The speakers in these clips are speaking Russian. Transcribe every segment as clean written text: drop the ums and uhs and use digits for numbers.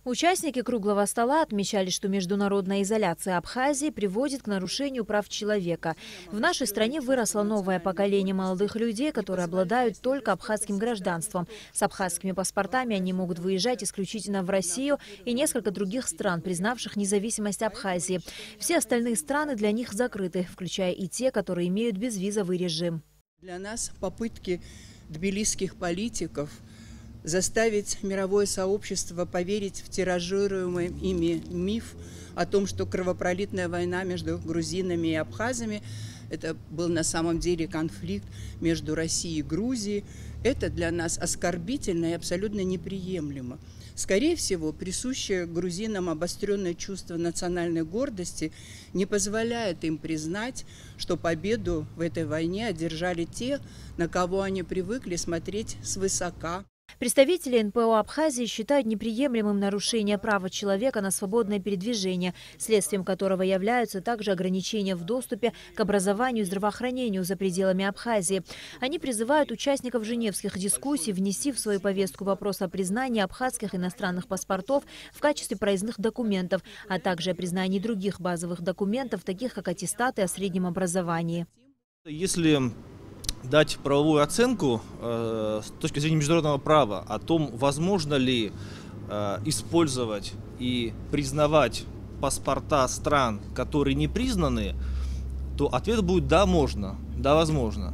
Участники круглого стола отмечали, что международная изоляция Абхазии приводит к нарушению прав человека. В нашей стране выросло новое поколение молодых людей, которые обладают только абхазским гражданством. С абхазскими паспортами они могут выезжать исключительно в Россию и несколько других стран, признавших независимость Абхазии. Все остальные страны для них закрыты, включая и те, которые имеют безвизовый режим. Для нас попытки тбилисских политиков заставить мировое сообщество поверить в тиражируемый ими миф о том, что кровопролитная война между грузинами и абхазами – это был на самом деле конфликт между Россией и Грузией. Это для нас оскорбительно и абсолютно неприемлемо. Скорее всего, присущее грузинам обостренное чувство национальной гордости не позволяет им признать, что победу в этой войне одержали те, на кого они привыкли смотреть свысока. Представители НПО Абхазии считают неприемлемым нарушение права человека на свободное передвижение, следствием которого являются также ограничения в доступе к образованию и здравоохранению за пределами Абхазии. Они призывают участников женевских дискуссий внести в свою повестку вопрос о признании абхазских иностранных паспортов в качестве проездных документов, а также о признании других базовых документов, таких как аттестаты о среднем образовании. Если дать правовую оценку с точки зрения международного права о том, возможно ли использовать и признавать паспорта стран, которые не признаны, то ответ будет «да, можно», «да, возможно».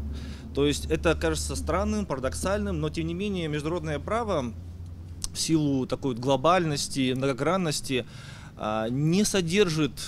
То есть это кажется странным, парадоксальным, но тем не менее международное право в силу такой глобальности, многогранности не содержит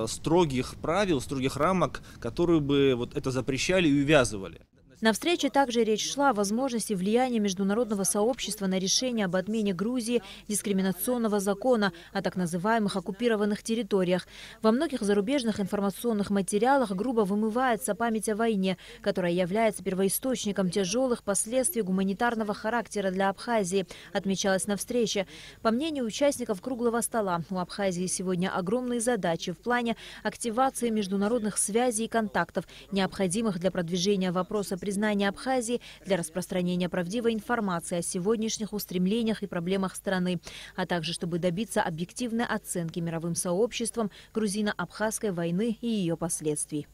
строгих правил, строгих рамок, которые бы вот это запрещали и увязывали. На встрече также речь шла о возможности влияния международного сообщества на решение об отмене Грузии дискриминационного закона о так называемых оккупированных территориях. Во многих зарубежных информационных материалах грубо вымывается память о войне, которая является первоисточником тяжелых последствий гуманитарного характера для Абхазии, отмечалось на встрече. По мнению участников круглого стола, у Абхазии сегодня огромные задачи в плане активации международных связей и контактов, необходимых для продвижения вопроса признания Абхазии, для распространения правдивой информации о сегодняшних устремлениях и проблемах страны, а также чтобы добиться объективной оценки мировым сообществом грузино-абхазской войны и ее последствий.